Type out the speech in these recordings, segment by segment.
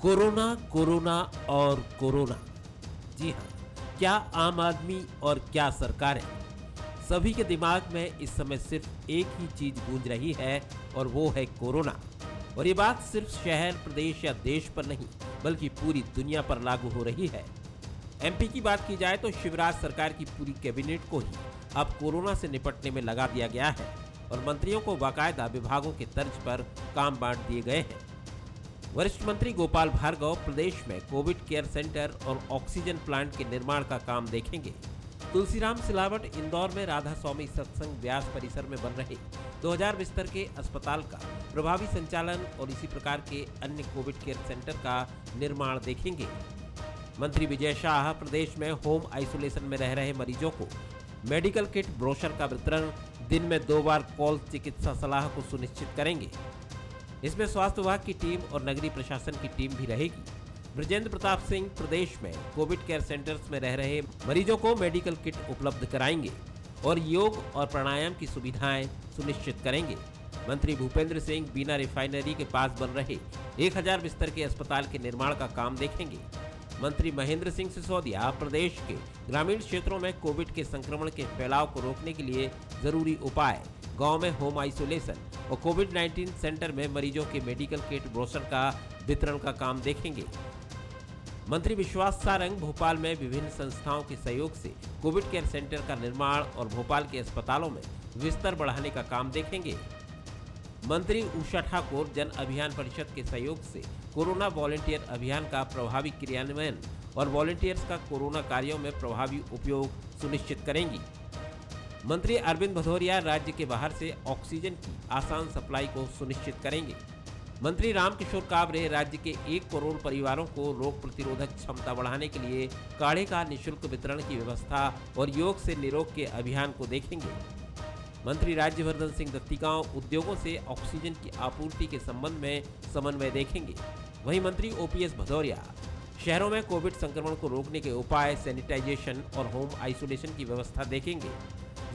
Corona corona और corona. जी हाँ, क्या आम आदमी और क्या सरकारें, सभी के दिमाग में इस समय सिर्फ एक ही चीज गूंज रही है और वो है कोरोना। और ये बात सिर्फ शहर, प्रदेश या देश पर नहीं बल्कि पूरी दुनिया पर लागू हो रही है। एमपी की बात की जाए तो शिवराज सरकार की पूरी कैबिनेट को ही अब कोरोना से निपटने में लगा दिया गया है और मंत्रियों को बाकायदा विभागों के तर्ज पर काम बांट दिए गए हैं। वरिष्ठ मंत्री गोपाल भार्गव प्रदेश में कोविड केयर सेंटर और ऑक्सीजन प्लांट के निर्माण का काम देखेंगे। तुलसीराम सिलावट इंदौर में राधा स्वामी सत्संग व्यास परिसर में बन रहे 2000 बिस्तर के अस्पताल का प्रभावी संचालन और इसी प्रकार के अन्य कोविड केयर सेंटर का निर्माण देखेंगे। मंत्री विजय शाह प्रदेश में होम आइसोलेशन में रह रहे मरीजों को मेडिकल किट ब्रोशर का वितरण, दिन में 2 बार कॉल चिकित्सा सलाह को सुनिश्चित करेंगे। इसमें स्वास्थ्य विभाग की टीम और नगरीय प्रशासन की टीम भी रहेगी। बृजेंद्र प्रताप सिंह प्रदेश में कोविड केयर सेंटर्स में रह रहे मरीजों को मेडिकल किट उपलब्ध कराएंगे और योग और प्राणायाम की सुविधाएं सुनिश्चित करेंगे। मंत्री भूपेंद्र सिंह बीना रिफाइनरी के पास बन रहे 1000 बिस्तर के अस्पताल के निर्माण का काम देखेंगे। मंत्री महेंद्र सिंह सिसोदिया प्रदेश के ग्रामीण क्षेत्रों में कोविड के संक्रमण के फैलाव को रोकने के लिए जरूरी उपाय, गांव में होम आइसोलेशन और कोविड-19 सेंटर में मरीजों के मेडिकल किट ब्रोशर का वितरण का काम देखेंगे। मंत्री विश्वास सारंग भोपाल में विभिन्न संस्थाओं के सहयोग से कोविड केयर सेंटर का निर्माण और भोपाल के अस्पतालों में बिस्तर बढ़ाने का काम देखेंगे। मंत्री उषा ठाकुर जन अभियान परिषद के सहयोग से कोरोना वॉलेंटियर अभियान का प्रभावी क्रियान्वयन और वॉलेंटियर्स का कोरोना कार्यों में प्रभावी उपयोग सुनिश्चित करेंगी। मंत्री अरविंद भदौरिया राज्य के बाहर से ऑक्सीजन की आसान सप्लाई को सुनिश्चित करेंगे। मंत्री रामकिशोर काबरे राज्य के 1 करोड़ परिवारों को रोग प्रतिरोधक क्षमता बढ़ाने के लिए काढ़े का निःशुल्क वितरण की व्यवस्था और योग से निरोग के अभियान को देखेंगे। मंत्री राज्यवर्धन सिंह दत्तीगांव उद्योगों से ऑक्सीजन की आपूर्ति के संबंध में समन्वय देखेंगे। वहीं मंत्री ओपीएस भदौरिया शहरों में कोविड संक्रमण को रोकने के उपाय, सैनिटाइजेशन और होम आइसोलेशन की व्यवस्था देखेंगे।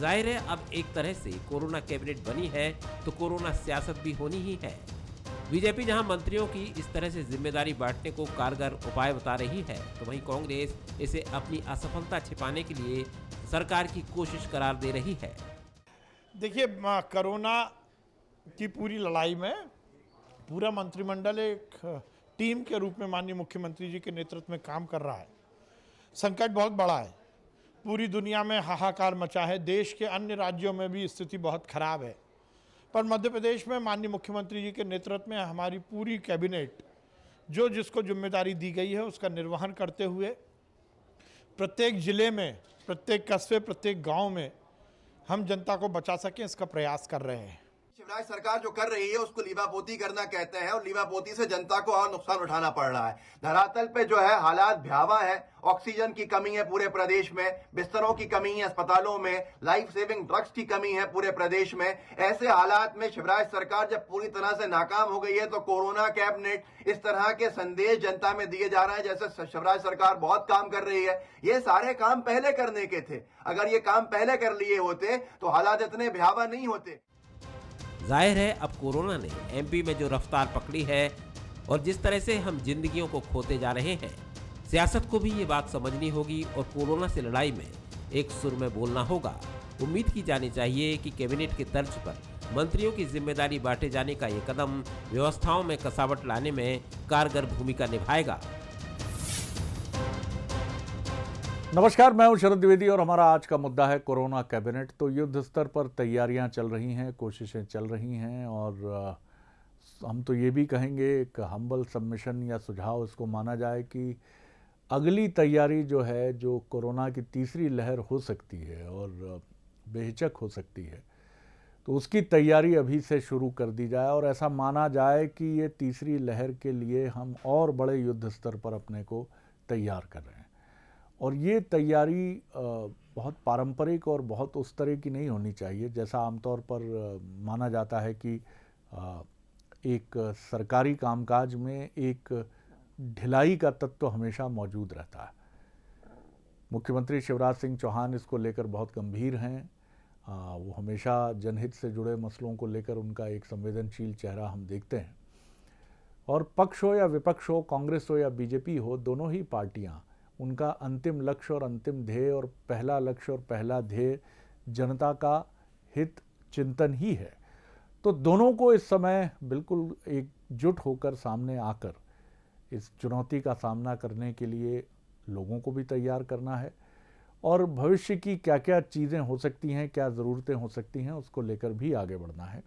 जाहिर है अब एक तरह से कोरोना कैबिनेट बनी है तो कोरोना सियासत भी होनी ही है। बीजेपी जहां मंत्रियों की इस तरह से जिम्मेदारी बांटने को कारगर उपाय बता रही है तो वहीं कांग्रेस इसे अपनी असफलता छिपाने के लिए सरकार की कोशिश करार दे रही है। देखिए, कोरोना की पूरी लड़ाई में पूरा मंत्रिमंडल एक टीम के रूप में माननीय मुख्यमंत्री जी के नेतृत्व में काम कर रहा है। संकट बहुत बड़ा है, पूरी दुनिया में हाहाकार मचा है, देश के अन्य राज्यों में भी स्थिति बहुत खराब है, पर मध्य प्रदेश में माननीय मुख्यमंत्री जी के नेतृत्व में हमारी पूरी कैबिनेट जो जिसको जिम्मेदारी दी गई है उसका निर्वहन करते हुए प्रत्येक जिले में, प्रत्येक कस्बे, प्रत्येक गांव में हम जनता को बचा सकें इसका प्रयास कर रहे हैं। शिवराज सरकार जो कर रही है उसको लीवापोती करना कहते हैं और लीवापोती से जनता को और नुकसान उठाना पड़ रहा है। धरातल पे जो है हालात भयावह है। ऑक्सीजन की कमी है पूरे प्रदेश में, बिस्तरों की कमी है अस्पतालों में, लाइफ सेविंग ड्रग्स की कमी है पूरे प्रदेश में। ऐसे हालात में शिवराज सरकार जब पूरी तरह से नाकाम हो गई है तो कोरोना कैबिनेट इस तरह के संदेश जनता में दिए जा रहे हैं जैसे शिवराज सरकार बहुत काम कर रही है। ये सारे काम पहले करने के थे, अगर ये काम पहले कर लिए होते तो हालात इतने भयावह नहीं होते। जाहिर है अब कोरोना ने एमपी में जो रफ्तार पकड़ी है और जिस तरह से हम जिंदगियों को खोते जा रहे हैं, सियासत को भी ये बात समझनी होगी और कोरोना से लड़ाई में एक सुर में बोलना होगा। उम्मीद की जानी चाहिए कि कैबिनेट के तर्ज पर मंत्रियों की जिम्मेदारी बांटे जाने का ये कदम व्यवस्थाओं में कसावट लाने में कारगर भूमिका निभाएगा। नमस्कार, मैं हूं शरद द्विवेदी और हमारा आज का मुद्दा है कोरोना कैबिनेट। तो युद्ध स्तर पर तैयारियां चल रही हैं, कोशिशें चल रही हैं और हम तो ये भी कहेंगे, एक हम्बल सबमिशन या सुझाव इसको माना जाए कि अगली तैयारी जो है, जो कोरोना की तीसरी लहर हो सकती है और बेहिचक हो सकती है, तो उसकी तैयारी अभी से शुरू कर दी जाए और ऐसा माना जाए कि ये तीसरी लहर के लिए हम और बड़े युद्ध स्तर पर अपने को तैयार कर रहे हैं। और ये तैयारी बहुत पारंपरिक और बहुत उस तरह की नहीं होनी चाहिए जैसा आमतौर पर माना जाता है कि एक सरकारी कामकाज में एक ढिलाई का तत्व हमेशा मौजूद रहता है। मुख्यमंत्री शिवराज सिंह चौहान इसको लेकर बहुत गंभीर हैं। वो हमेशा जनहित से जुड़े मसलों को लेकर उनका एक संवेदनशील चेहरा हम देखते हैं और पक्ष हो या विपक्ष हो, कांग्रेस हो या बीजेपी हो, दोनों ही पार्टियां, उनका अंतिम लक्ष्य और अंतिम ध्येय और पहला लक्ष्य और पहला ध्येय जनता का हित चिंतन ही है। तो दोनों को इस समय बिल्कुल एकजुट होकर सामने आकर इस चुनौती का सामना करने के लिए लोगों को भी तैयार करना है और भविष्य की क्या क्या चीज़ें हो सकती हैं, क्या ज़रूरतें हो सकती हैं, उसको लेकर भी आगे बढ़ना है।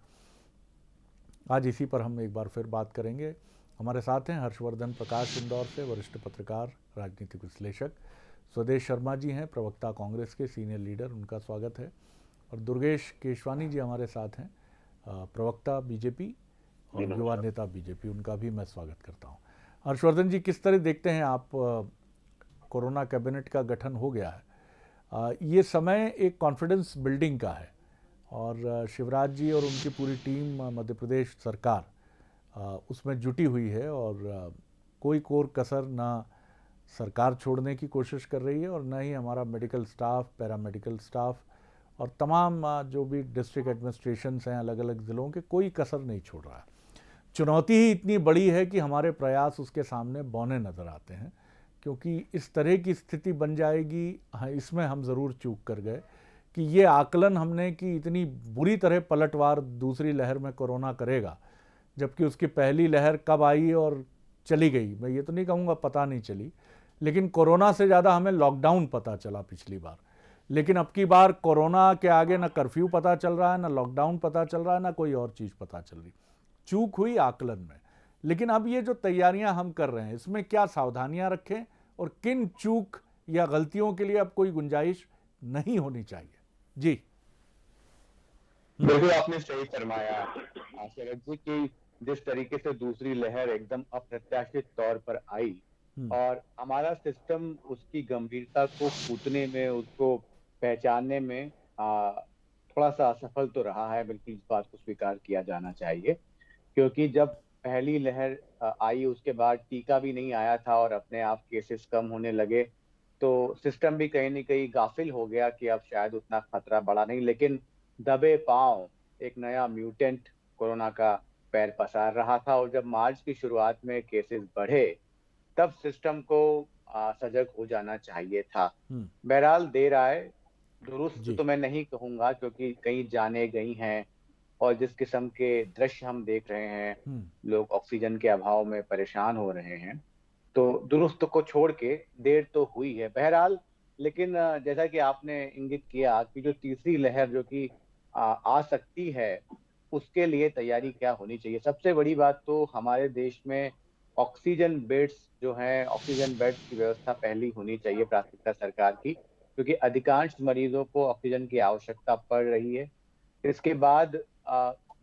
आज इसी पर हम एक बार फिर बात करेंगे। हमारे साथ हैं हर्षवर्धन प्रकाश, इंदौर से वरिष्ठ पत्रकार, राजनीतिक विश्लेषक। स्वदेश शर्मा जी हैं, प्रवक्ता कांग्रेस के, सीनियर लीडर, उनका स्वागत है। और दुर्गेश केशवानी जी हमारे साथ हैं, प्रवक्ता बीजेपी और युवा नेता बीजेपी, उनका भी मैं स्वागत करता हूं। हर्षवर्धन जी, किस तरह देखते हैं आप, कोरोना कैबिनेट का गठन हो गया है, ये समय एक कॉन्फिडेंस बिल्डिंग का है और शिवराज जी और उनकी पूरी टीम, मध्य प्रदेश सरकार उसमें जुटी हुई है और कोई कोर कसर ना सरकार छोड़ने की कोशिश कर रही है और न ही हमारा मेडिकल स्टाफ, पैरामेडिकल स्टाफ और तमाम जो भी डिस्ट्रिक्ट एडमिनिस्ट्रेशंस हैं अलग अलग ज़िलों के, कोई कसर नहीं छोड़ रहा है। चुनौती ही इतनी बड़ी है कि हमारे प्रयास उसके सामने बौने नज़र आते हैं, क्योंकि इस तरह की स्थिति बन जाएगी। हाँ, इसमें हम ज़रूर चूक कर गए कि ये आकलन हमने कि इतनी बुरी तरह पलटवार दूसरी लहर में कोरोना करेगा, जबकि उसकी पहली लहर कब आई और चली गई, मैं ये तो नहीं कहूँगा पता नहीं चली, लेकिन कोरोना से ज़्यादा हमें लॉकडाउन पता चला पिछली बार। लेकिन अब की बार कोरोना के आगे ना कर्फ्यू पता चल रहा है, ना लॉकडाउन पता चल रहा है, ना कोई और चीज़ पता चल रही। चूक हुई आकलन में। लेकिन अब ये जो तैयारियां हम कर रहे हैं, इसमें क्या सावधानियां रखें और किन चूक या गलतियों के लिए अब कोई गुंजाइश नहीं होनी चाहिए? जी बिल्कुल, आपने सही फरमाया शरद जी कि जिस तरीके से दूसरी लहर एकदम अप्रत्याशित तौर पर आई और हमारा सिस्टम उसकी गंभीरता को फूटने में, उसको पहचानने में थोड़ा सा असफल तो रहा है। बिल्कुल इस बात को स्वीकार किया जाना चाहिए, क्योंकि जब पहली लहर आई उसके बाद टीका भी नहीं आया था और अपने आप केसेस कम होने लगे, तो सिस्टम भी कहीं न कहीं गाफिल हो गया कि अब शायद उतना खतरा बढ़ा नहीं। लेकिन दबे पांव एक नया म्यूटेंट कोरोना का पैर पसार रहा था और जब मार्च की शुरुआत में केसेस बढ़े तब सिस्टम को सजग हो जाना चाहिए था। बहरहाल देर आए दुरुस्त तो मैं नहीं कहूंगा, क्योंकि कई जाने गई हैं और जिस किस्म के दृश्य हम देख रहे हैं, लोग ऑक्सीजन के अभाव में परेशान हो रहे हैं, तो दुरुस्त को छोड़ के देर तो हुई है बहरहाल। लेकिन जैसा कि आपने इंगित किया कि जो तीसरी लहर जो कि आ सकती है, उसके लिए तैयारी क्या होनी चाहिए। सबसे बड़ी बात तो हमारे देश में ऑक्सीजन बेड्स जो हैं, ऑक्सीजन बेड्स की व्यवस्था पहली होनी चाहिए प्राथमिकता सरकार की, क्योंकि अधिकांश मरीजों को ऑक्सीजन की आवश्यकता पड़ रही है। इसके बाद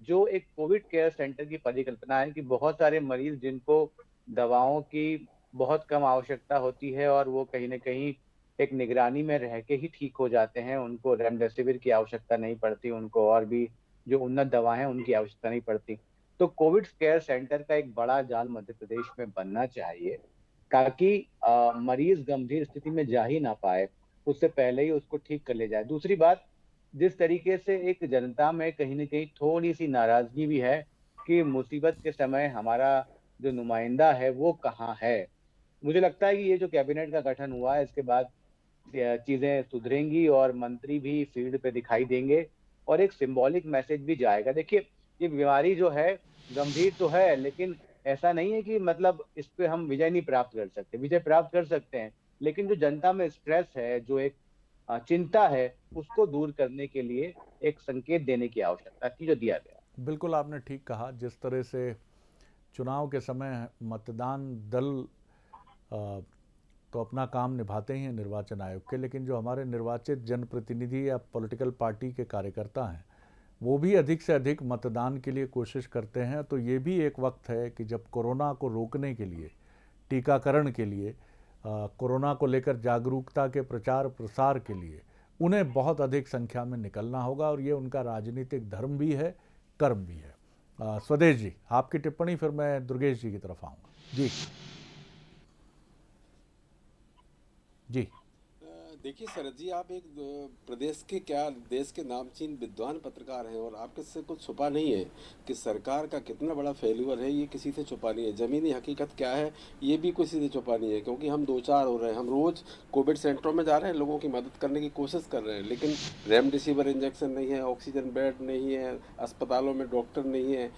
जो एक कोविड केयर सेंटर की परिकल्पना है कि बहुत सारे मरीज जिनको दवाओं की बहुत कम आवश्यकता होती है और वो कहीं न कहीं एक निगरानी में रह के ही ठीक हो जाते हैं, उनको रेमडेसिविर की आवश्यकता नहीं पड़ती, उनको और भी जो उन्नत दवाएं हैं उनकी आवश्यकता नहीं पड़ती। तो कोविड केयर सेंटर का एक बड़ा जाल मध्य प्रदेश में बनना चाहिए, ताकि मरीज गंभीर स्थिति में जा ही ना पाए, उससे पहले ही उसको ठीक कर ले जाए। दूसरी बात, जिस तरीके से एक जनता में कहीं न कहीं थोड़ी सी नाराजगी भी है कि मुसीबत के समय हमारा जो नुमाइंदा है वो कहाँ है। मुझे लगता है कि ये जो कैबिनेट का गठन हुआ है, इसके बाद चीजें सुधरेंगी और मंत्री भी फील्ड पे दिखाई देंगे और एक सिंबॉलिक मैसेज भी जाएगा। देखिए, ये बीमारी जो है गंभीर तो है, लेकिन ऐसा नहीं है कि मतलब इस पे हम विजय नहीं प्राप्त कर सकते। विजय प्राप्त कर सकते हैं, लेकिन जो जनता में स्ट्रेस है, जो एक चिंता है, उसको दूर करने के लिए एक संकेत देने की आवश्यकता थी, जो दिया गया। बिल्कुल आपने ठीक कहा। जिस तरह से चुनाव के समय मतदान दल तो अपना काम निभाते ही हैं निर्वाचन आयोग के, लेकिन जो हमारे निर्वाचित जनप्रतिनिधि या पॉलिटिकल पार्टी के कार्यकर्ता हैं, वो भी अधिक से अधिक मतदान के लिए कोशिश करते हैं। तो ये भी एक वक्त है कि जब कोरोना को रोकने के लिए, टीकाकरण के लिए, कोरोना को लेकर जागरूकता के प्रचार प्रसार के लिए उन्हें बहुत अधिक संख्या में निकलना होगा और ये उनका राजनीतिक धर्म भी है, कर्म भी है। स्वदेश जी, आपकी टिप्पणी, फिर मैं दुर्गेश जी की तरफ आऊँगा। जी जी। देखिए शरद जी, आप एक प्रदेश के क्या देश के नामचीन विद्वान पत्रकार हैं और आपके से कुछ छुपा नहीं है कि सरकार का कितना बड़ा फेल्यूर है, ये किसी से छुपा नहीं है। ज़मीनी हकीकत क्या है ये भी किसी से छुपा नहीं है, क्योंकि हम दो चार हो रहे हैं। हम रोज़ कोविड सेंटरों में जा रहे हैं, लोगों की मदद करने की कोशिश कर रहे हैं, लेकिन रेमडेसिविर इंजेक्शन नहीं है, ऑक्सीजन बेड नहीं है, अस्पतालों में डॉक्टर नहीं है।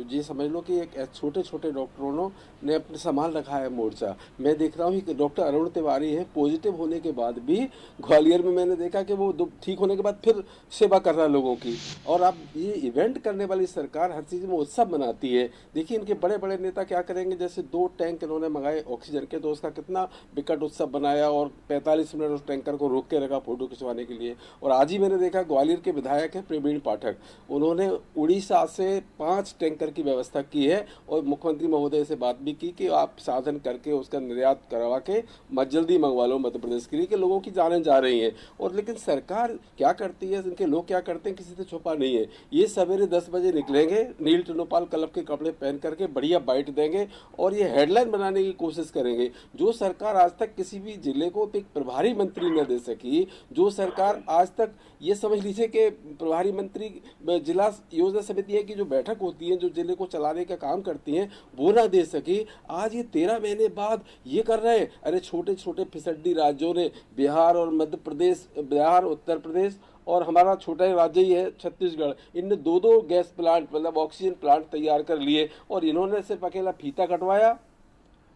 ये समझ लो कि एक छोटे छोटे डॉक्टरों ने अपने संभाल रखा है मोर्चा। मैं देख रहा हूँ कि डॉक्टर अरुण तिवारी है, पॉजिटिव होने के बाद भी ग्वालियर में मैंने देखा कि वो ठीक होने के बाद फिर सेवा कर रहा है लोगों की। और अब ये इवेंट करने वाली सरकार हर चीज़ में उत्सव मनाती है। देखिए इनके बड़े बड़े नेता क्या करेंगे, जैसे 2 टैंक इन्होंने मंगाए ऑक्सीजन के, तो उसका कितना विकट उत्सव बनाया और 45 मिनट उस टैंकर को रोक के रखा फोटो खिंचवाने के लिए। और आज ही मैंने देखा ग्वालियर के विधायक हैं प्रवीण पाठक, उन्होंने उड़ीसा से 5 टैंकर की व्यवस्था की है और मुख्यमंत्री महोदय से बात भी की कि आप साधन करके उसका निर्यात करवा के जल्दी मंगवा लो मध्य प्रदेश के लिए, कि लोगों की जानें जा रही हैं। और लेकिन सरकार क्या करती है, इनके लोग क्या करते हैं, किसी से छुपा नहीं है। ये सवेरे 10 बजे निकलेंगे, नील टिनोपाल क्लब के कपड़े पहन करके बढ़िया बाइट देंगे और ये हेडलाइन बनाने की कोशिश करेंगे। जो सरकार आज तक किसी भी जिले को एक प्रभारी मंत्री न दे सकी, जो सरकार आज तक ये समझ लीजिए कि प्रभारी मंत्री जिला योजना समितियां की जो बैठक होती है, जो जिले को चलाने का काम करती हैं, वो ना दे सकी, आज ये 13 महीने बाद ये कर रहे हैं। अरे छोटे छोटे फिसड्डी राज्यों ने बिहार और मध्य प्रदेश, बिहार उत्तर प्रदेश और हमारा छोटा राज्य ही है छत्तीसगढ़, इनने 2-2 गैस प्लांट मतलब ऑक्सीजन प्लांट तैयार कर लिए और इन्होंने सिर्फ अकेला फीता कटवाया,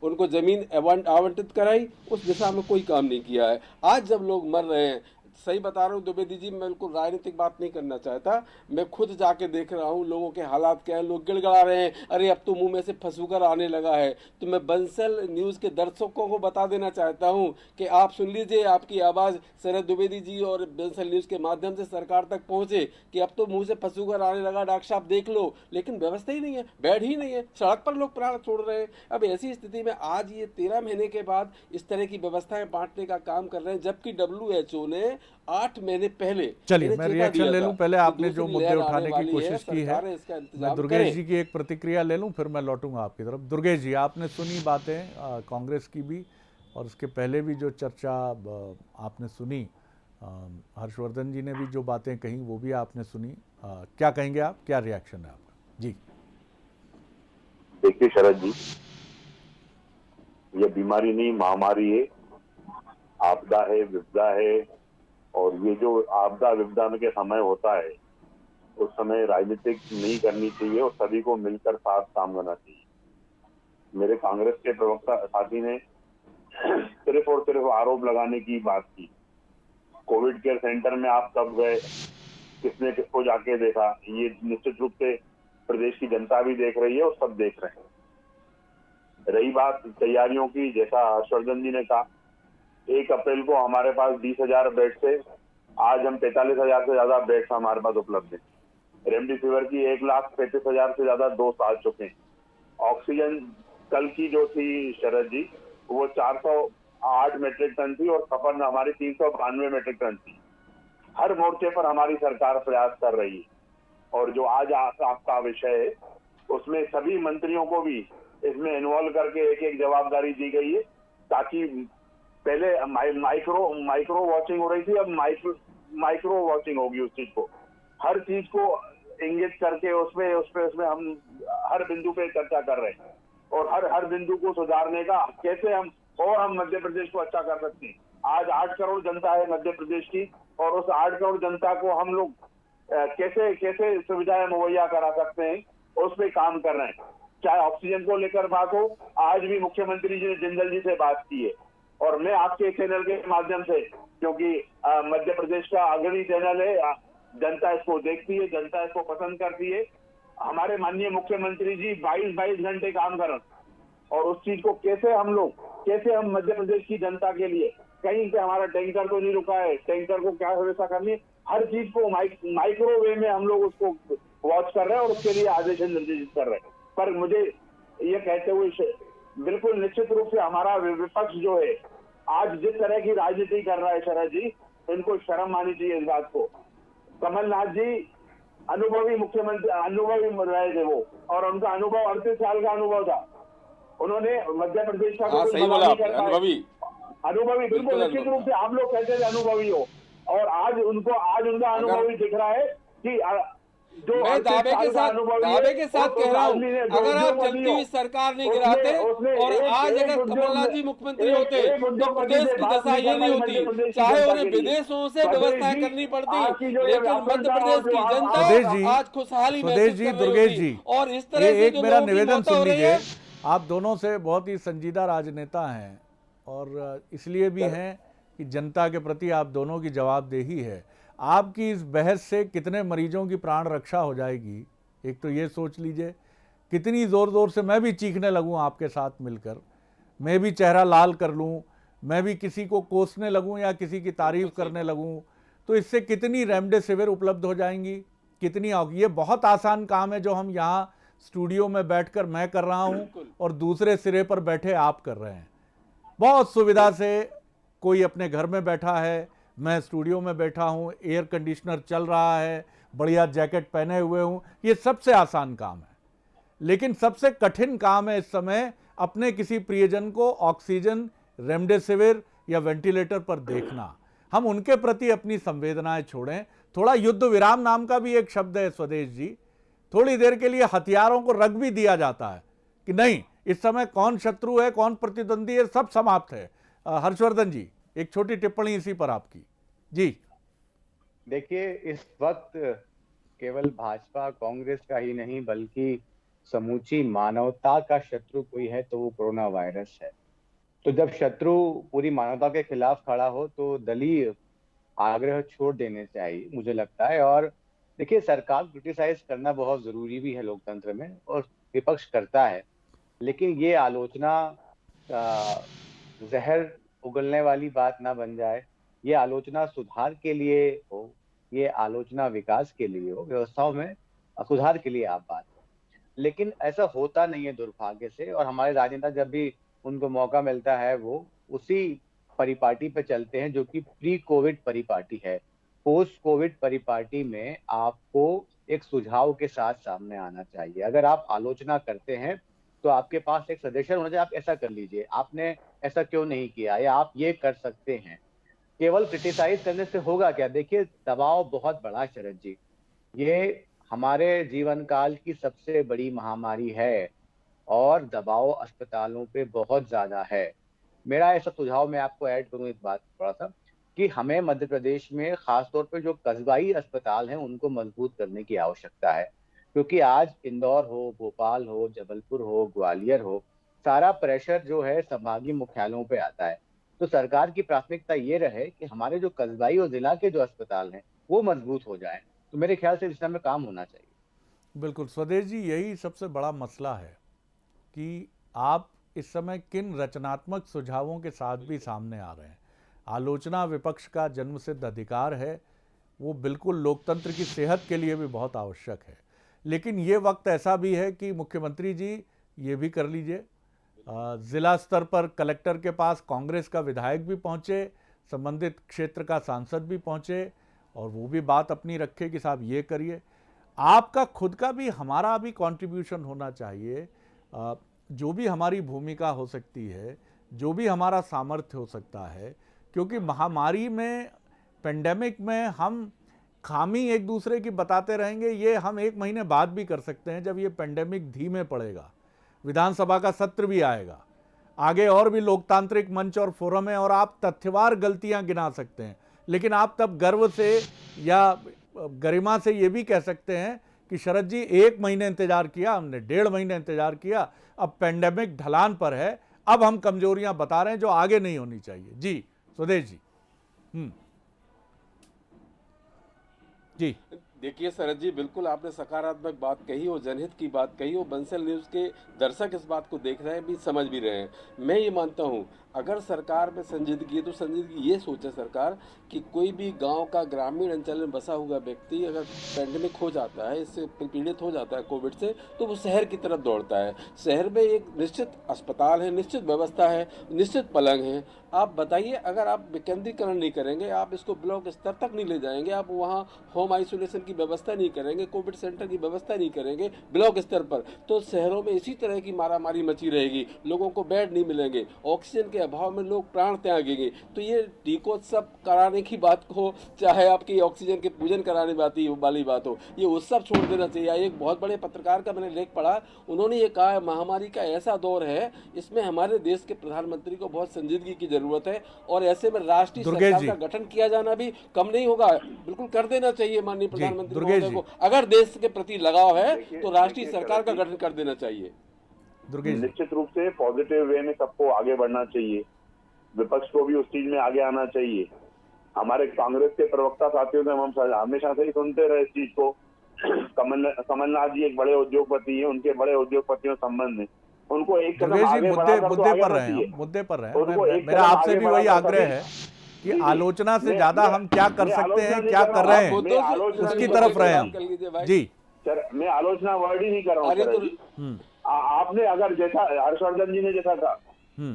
उनको जमीन आवंटित कराई, उस दिशा में कोई काम नहीं किया है। आज जब लोग मर रहे हैं, सही बता रहा हूँ द्विवेदी जी, मैं बिल्कुल राजनीतिक बात नहीं करना चाहता, मैं खुद जाके देख रहा हूँ लोगों के हालात क्या है। लोग गिड़गड़ा रहे हैं, अरे अब तो मुंह में से फंसूकर आने लगा है। तो मैं बंसल न्यूज़ के दर्शकों को बता देना चाहता हूँ कि आप सुन लीजिए, आपकी आवाज़ शरद द्विवेदी जी और बंसल न्यूज़ के माध्यम से सरकार तक पहुँचे कि अब तो मुँह से फंसूकर आने लगा, डॉक्टर साहब देख लो। लेकिन व्यवस्था ही नहीं है, बेड ही नहीं है, सड़क पर लोग प्राण छोड़ रहे हैं। अब ऐसी स्थिति में आज ये 13 महीने के बाद इस तरह की व्यवस्थाएं बांटने का काम कर रहे हैं, जबकि WHO ने 8 महीने पहले, चलिए मैं रिएक्शन ले लूं। पहले आपने जो मुद्दे उठाने की कोशिश की है, मैं दुर्गेश जी की एक प्रतिक्रिया ले लूं, फिर मैं लौटूंगा आपकी तरफ। दुर्गेश जी, आपने सुनी बातें कांग्रेस की भी और उसके पहले भी जो चर्चा आपने सुनी, हर्षवर्धन जी ने भी जो बातें कही वो भी आपने सुनी, क्या कहेंगे आप, क्या रिएक्शन है आपका? जी देखिए शरद जी, ये बीमारी नहीं महामारी है, आपदा है, विपदा है। और ये जो आपदा विपदा में के समय होता है, उस समय राजनीतिक नहीं करनी चाहिए और सभी को मिलकर साथ काम करना चाहिए। मेरे कांग्रेस के प्रवक्ता साथी ने सिर्फ और सिर्फ आरोप लगाने की बात की। कोविड केयर सेंटर में आप कब गए, किसने किसको जाके देखा, ये निश्चित रूप से प्रदेश की जनता भी देख रही है और सब देख रहे हैं। रही बात तैयारियों की, जैसा हर्षवर्धन जी ने कहा, 1 अप्रैल को हमारे पास 20,000 बेड थे, आज हम 45,000 से ज्यादा बेड्स हमारे पास उपलब्ध है। रेमडेसिविर की 1,35,000 से ज्यादा डोज आ चुके हैं। ऑक्सीजन कल की जो थी शरद जी, वो 408 मेट्रिक टन थी और खपत हमारी 392 मेट्रिक टन थी। हर मोर्चे पर हमारी सरकार प्रयास कर रही है। और जो आज आपका विषय है, उसमें सभी मंत्रियों को भी इसमें इन्वॉल्व करके एक एक जवाबदारी दी गई है, ताकि पहले माइक्रो वॉचिंग हो रही थी, अब माइक्रो वॉचिंग होगी उस चीज को। हर चीज को इंगित करके उसमें हम हर बिंदु पे चर्चा कर रहे हैं और हर बिंदु को सुधारने का कैसे हम मध्य प्रदेश को अच्छा कर सकते हैं। आज 8 करोड़ जनता है मध्य प्रदेश की, और उस 8 करोड़ जनता को हम लोग कैसे सुविधाएं मुहैया करा सकते हैं, उस पर काम कर रहे हैं। चाहे ऑक्सीजन को लेकर बात हो, आज भी मुख्यमंत्री जी ने जिंदल जी से बात की है। और मैं आपके चैनल के माध्यम से, क्योंकि मध्य प्रदेश का अग्रणी चैनल है, जनता इसको देखती है, जनता इसको पसंद करती है। हमारे माननीय मुख्यमंत्री जी 22 घंटे काम कर रहे हैं, और उस चीज को कैसे हम मध्य प्रदेश की जनता के लिए, कहीं से हमारा टैंकर तो नहीं रुका है, टैंकर को क्या व्यवस्था करनी है, हर चीज को माइक्रोवेव में हम लोग उसको वॉच कर रहे हैं और उसके लिए आदेश निर्देशित कर रहे हैं। पर मुझे ये कहते हुए बिल्कुल निश्चित रूप से हमारा विपक्ष जो है, आज जिस तरह की राजनीति कर रहा है शरद जी, इनको शर्म आनी चाहिए इस बात को। कमलनाथ जी अनुभवी मुख्यमंत्री, अनुभवी रहे थे वो, और उनका अनुभव 38 साल का अनुभव था। उन्होंने मध्य प्रदेश का सही बोला, अनुभवी अनुभवी, बिल्कुल निश्चित रूप से आप लोग कहते थे अनुभवी हो, और आज उनका अनुभवी दिख रहा है कि जो मैं दावे के साथ कह रहा हूँ, अगर आप चलती हुई सरकार नहीं गिराते और आज अगर कमलनाथ जी मुख्यमंत्री होते तो प्रदेश की दशा ये नहीं होती, चाहे उन्हें विदेशों से व्यवस्थाएं करनी पड़ती, लेकिन मध्य प्रदेश की जनता आज खुशहाली स्वदेश जी, दुर्गेश जी, और इस तरह से एक मेरा निवेदन सुन लीजिए। आप दोनों से बहुत ही संजीदा राजनेता हैं और इसलिए भी हैं कि जनता के प्रति आप दोनों की जवाबदेही है। आपकी इस बहस से कितने मरीजों की प्राण रक्षा हो जाएगी, एक तो ये सोच लीजिए। कितनी ज़ोर ज़ोर से मैं भी चीखने लगूं आपके साथ मिलकर, मैं भी चेहरा लाल कर लूं, मैं भी किसी को कोसने लगूं या किसी की तारीफ करने लगूं, तो इससे कितनी रेमडेसिविर उपलब्ध हो जाएंगी, कितनी। ये बहुत आसान काम है जो हम यहाँ स्टूडियो में बैठकर मैं कर रहा हूँ और दूसरे सिरे पर बैठे आप कर रहे हैं। बहुत सुविधा से कोई अपने घर में बैठा है, मैं स्टूडियो में बैठा हूँ, एयर कंडीशनर चल रहा है, बढ़िया जैकेट पहने हुए हूँ। ये सबसे आसान काम है, लेकिन सबसे कठिन काम है इस समय अपने किसी प्रियजन को ऑक्सीजन, रेमडेसिविर या वेंटिलेटर पर देखना। हम उनके प्रति अपनी संवेदनाएं छोड़ें। थोड़ा युद्ध विराम नाम का भी एक शब्द है स्वदेश जी, थोड़ी देर के लिए हथियारों को रख भी दिया जाता है कि नहीं, इस समय कौन शत्रु है, कौन प्रतिद्वंदी है, सब समाप्त है। हर्षवर्धन जी, एक छोटी टिप्पणी इसी पर आपकी। जी देखिए, इस वक्त केवल भाजपा कांग्रेस का ही नहीं बल्कि समूची मानवता का शत्रु कोई है तो वो कोरोना वायरस है। तो जब शत्रु पूरी मानवता के खिलाफ खड़ा हो तो दलीय आग्रह छोड़ देने चाहिए, मुझे लगता है। और देखिए, सरकार क्रिटिसाइज करना बहुत जरूरी भी है लोकतंत्र में, और विपक्ष करता है, लेकिन ये आलोचना जहर उगलने वाली बात ना बन जाए। ये आलोचना सुधार के लिए हो, ये आलोचना विकास के लिए हो, व्यवस्थाओं में सुधार के लिए आप बात हो, लेकिन ऐसा होता नहीं है दुर्भाग्य से। और हमारे राजनेता जब भी उनको मौका मिलता है वो उसी परिपाटी पे चलते हैं जो कि प्री कोविड परिपाटी है। पोस्ट कोविड परिपाटी में आपको एक सुझाव के साथ सामने आना चाहिए। अगर आप आलोचना करते हैं तो आपके पास एक सजेशन होना चाहिए, आप ऐसा कर लीजिए, आपने ऐसा क्यों नहीं किया, या आप ये कर सकते हैं। केवल क्रिटिसाइज करने से होगा क्या? देखिए, दबाव बहुत बड़ा शरद जी, ये हमारे जीवन काल की सबसे बड़ी महामारी है और दबाव अस्पतालों पे बहुत ज्यादा है। मेरा ऐसा सुझाव मैं आपको ऐड करूं एक बात थोड़ा सा, कि हमें मध्य प्रदेश में खासतौर पे जो कस्बाई अस्पताल हैं उनको मजबूत करने की आवश्यकता है, क्योंकि आज इंदौर हो, भोपाल हो, जबलपुर हो, ग्वालियर हो, सारा प्रेशर जो है संभागीय मुख्यालयों पे आता है। तो सरकार की प्राथमिकता ये रहे कि हमारे जो कस्बाई और जिला के जो अस्पताल हैं वो मजबूत हो जाएं। तो मेरे ख्याल से इस दिशा में काम होना चाहिए। बिल्कुल स्वदेश जी, यही सबसे बड़ा मसला है कि आप इस समय किन रचनात्मक सुझावों के साथ भी सामने आ रहे हैं। आलोचना विपक्ष का जन्मसिद्ध अधिकार है, वो बिल्कुल लोकतंत्र की सेहत के लिए भी बहुत आवश्यक है, लेकिन ये वक्त ऐसा भी है कि मुख्यमंत्री जी ये भी कर लीजिए। जिला स्तर पर कलेक्टर के पास कांग्रेस का विधायक भी पहुंचे, संबंधित क्षेत्र का सांसद भी पहुंचे और वो भी बात अपनी रखे कि साहब ये करिए। आपका खुद का भी, हमारा भी कंट्रीब्यूशन होना चाहिए। जो भी हमारी भूमिका हो सकती है, जो भी हमारा सामर्थ्य हो सकता है, क्योंकि महामारी में, पेंडेमिक में हम खामी एक दूसरे की बताते रहेंगे, ये हम 1 महीने बाद भी कर सकते हैं जब ये पेंडेमिक धीमे पड़ेगा। विधानसभा का सत्र भी आएगा, आगे और भी लोकतांत्रिक मंच और फोरम है और आप तथ्यवार गलतियां गिना सकते हैं, लेकिन आप तब गर्व से या गरिमा से ये भी कह सकते हैं कि शरद जी 1 महीने इंतजार किया हमने, 1.5 महीने इंतजार किया, अब पेंडेमिक ढलान पर है, अब हम कमजोरियां बता रहे हैं जो आगे नहीं होनी चाहिए। जी स्वदेश जी। जी देखिए शरद जी, बिल्कुल आपने सकारात्मक बात कही और जनहित की बात कही, और बंसल न्यूज़ के दर्शक इस बात को देख रहे हैं भी, समझ भी रहे हैं। मैं ये मानता हूँ अगर सरकार में संजीदगी है तो संजीदगी ये सोचे सरकार कि कोई भी गांव का, ग्रामीण अंचल में बसा हुआ व्यक्ति अगर पेंडेमिक हो जाता है, इससे पीड़ित हो जाता है कोविड से, तो वो शहर की तरफ दौड़ता है। शहर में एक निश्चित अस्पताल है, निश्चित व्यवस्था है, निश्चित पलंग है, आप बताइए, अगर आप विकेंद्रीकरण नहीं करेंगे, आप इसको ब्लॉक स्तर तक नहीं ले जाएंगे, आप वहाँ होम आइसोलेशन की व्यवस्था नहीं करेंगे, कोविड सेंटर की व्यवस्था नहीं करेंगे ब्लॉक स्तर पर, तो शहरों में इसी तरह की मारामारी मची रहेगी, लोगों को बेड नहीं मिलेंगे, ऑक्सीजन के अभाव में लोग प्राण त्यागेंगे। तो ये टीकोत्सव कराने की बात हो, चाहे आपकी ऑक्सीजन के पूजन कराने वाली बात हो, ये उत्सव छोड़ देना चाहिए। एक बहुत बड़े पत्रकार का मैंने लेख पढ़ा, उन्होंने ये कहा है महामारी का ऐसा दौर है, इसमें हमारे देश के प्रधानमंत्री को बहुत संजीदगी की जरूरत है, और ऐसे में राष्ट्रीय सरकार का गठन किया जाना भी कम नहीं होगा, बिल्कुल कर देना चाहिए माननीय प्रधानमंत्री महोदय को। अगर देश के प्रति लगाव है तो राष्ट्रीय सरकार का गठन कर देना चाहिए। निश्चित रूप से पॉजिटिव वे में सबको आगे बढ़ना चाहिए, विपक्ष को भी उस चीज में आगे आना चाहिए। हमारे कांग्रेस के प्रवक्ता साथियों से हम हमेशा से ही सुनते रहे इस चीज को। कमलनाथ जी एक बड़े उद्योगपति हैं, उनके बड़े उद्योगपतियों संबंध में उनको एक कदम आगे मुद्दे पर रहे। मेरा आपसे भी वही आग्रह है कि आलोचना से ज्यादा हम क्या कर सकते हैं, क्या कर रहे हैं, उसकी तरफ रहे हम। जी सर, मैं आलोचना वर्ड ही नहीं कर रहा हूँ। आपने अगर जैसा हर्षवर्धन जी ने जैसा कहा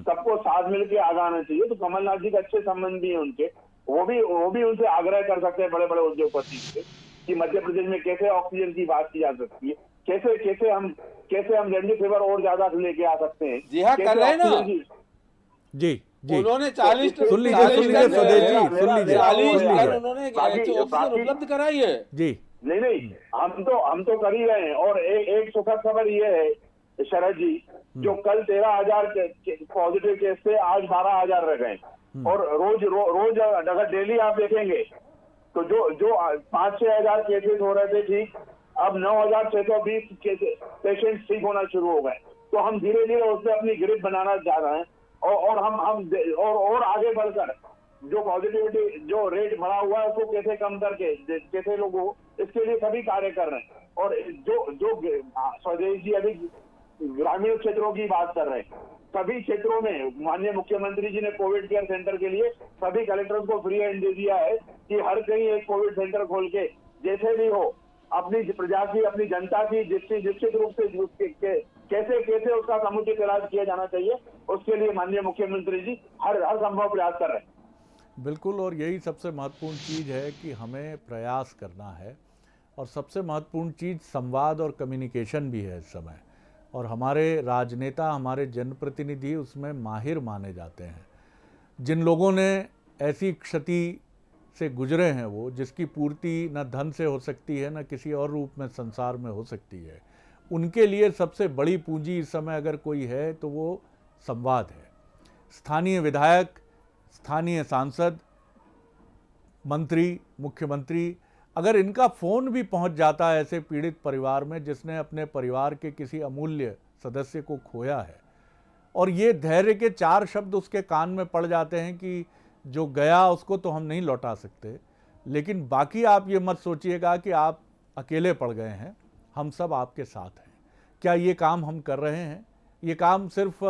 सबको साथ मिलकर आगे आना चाहिए, तो कमलनाथ जी के अच्छे संबंध भी है उनके, वो भी उनसे आग्रह कर सकते हैं बड़े बड़े उद्योगपति से कि मध्य प्रदेश में कैसे ऑक्सीजन की बात की जा सकती है, कैसे हम रेमडेसिविर और ज्यादा लेके आ सकते हैं। जी हाँ, कर रहे हैं ना। जी उन्होंने 40 सुन लीजिए स्वदेश जी, सुन लीजिए, 40 टन उन्होंने ऑक्सीजन उपलब्ध कराई है। जी नहीं, हम तो कर ही रहे हैं। और एक सुखद खबर ये है शरद जी, जो कल 13,000 पॉजिटिव केस थे, आज 12,000 रह गए। और रोज अगर डेली आप देखेंगे तो जो 5-6 हजार केसेस हो रहे थे ठीक, अब 9,620 पेशेंट ठीक होना शुरू हो गए। तो हम धीरे धीरे उससे अपनी ग्रिप बनाना चाह रहे हैं, और हम और आगे बढ़कर जो पॉजिटिविटी जो रेट बढ़ा हुआ है उसको कैसे कम करके कैसे लोगों, इसके लिए सभी कार्य कर रहे हैं। और जो स्वदेश जी अभी ग्रामीण क्षेत्रों की बात कर रहे हैं, सभी क्षेत्रों में माननीय मुख्यमंत्री जी ने कोविड केयर सेंटर के लिए सभी कलेक्टर्स को फ्री हैंड दे दिया है कि हर कहीं एक कोविड सेंटर खोल के जैसे भी हो अपनी प्रजा की, अपनी जनता की निश्चित रूप से कैसे उसका समुचित इलाज किया जाना चाहिए, उसके लिए माननीय मुख्यमंत्री जी हर संभव प्रयास कर रहे हैं। बिल्कुल, और यही सबसे महत्वपूर्ण चीज़ है कि हमें प्रयास करना है, और सबसे महत्वपूर्ण चीज़ संवाद और कम्युनिकेशन भी है इस समय। और हमारे राजनेता, हमारे जनप्रतिनिधि उसमें माहिर माने जाते हैं। जिन लोगों ने ऐसी क्षति से गुजरे हैं, वो जिसकी पूर्ति न धन से हो सकती है, न किसी और रूप में संसार में हो सकती है, उनके लिए सबसे बड़ी पूंजी इस समय अगर कोई है तो वो संवाद है। स्थानीय विधायक, स्थानीय सांसद, मंत्री, मुख्यमंत्री, अगर इनका फ़ोन भी पहुंच जाता है ऐसे पीड़ित परिवार में जिसने अपने परिवार के किसी अमूल्य सदस्य को खोया है, और ये धैर्य के 4 शब्द उसके कान में पड़ जाते हैं कि जो गया उसको तो हम नहीं लौटा सकते, लेकिन बाकी आप ये मत सोचिएगा कि आप अकेले पड़ गए हैं, हम सब आपके साथ हैं। क्या ये काम हम कर रहे हैं? ये काम सिर्फ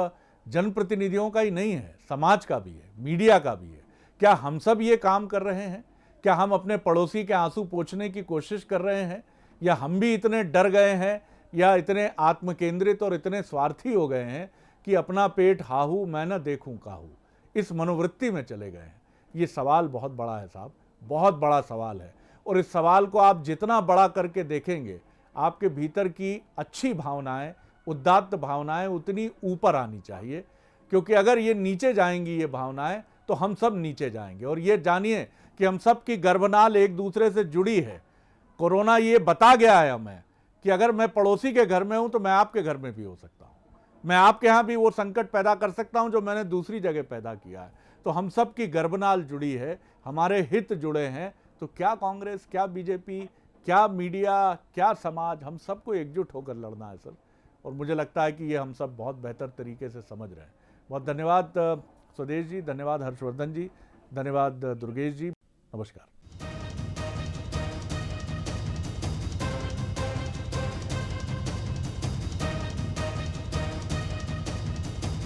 जनप्रतिनिधियों का ही नहीं है, समाज का भी है, मीडिया का भी है। क्या हम सब ये काम कर रहे हैं? क्या हम अपने पड़ोसी के आंसू पोंछने की कोशिश कर रहे हैं, या हम भी इतने डर गए हैं, या इतने आत्मकेंद्रित और इतने स्वार्थी हो गए हैं कि अपना पेट हाहू मैं न देखूं काहू, इस मनोवृत्ति में चले गए हैं? ये सवाल बहुत बड़ा है साहब, बहुत बड़ा सवाल है। और इस सवाल को आप जितना बड़ा करके देखेंगे, आपके भीतर की अच्छी भावनाएं, उदात्त भावनाएं उतनी ऊपर आनी चाहिए, क्योंकि अगर ये नीचे जाएंगी ये भावनाएं तो हम सब नीचे जाएंगे। और ये जानिए कि हम सब की गर्भनाल एक दूसरे से जुड़ी है। कोरोना ये बता गया है हमें कि अगर मैं पड़ोसी के घर में हूं तो मैं आपके घर में भी हो सकता हूं, मैं आपके यहाँ भी वो संकट पैदा कर सकता हूं जो मैंने दूसरी जगह पैदा किया है। तो हम सब की गर्भनाल जुड़ी है, हमारे हित जुड़े हैं। तो क्या कांग्रेस, क्या बीजेपी, क्या मीडिया, क्या समाज, हम सबको एकजुट होकर लड़ना है सर। और मुझे लगता है कि ये हम सब बहुत बेहतर तरीके से समझ रहे हैं। बहुत धन्यवाद स्वदेश जी, धन्यवाद हर्षवर्धन जी, धन्यवाद दुर्गेश जी, नमस्कार।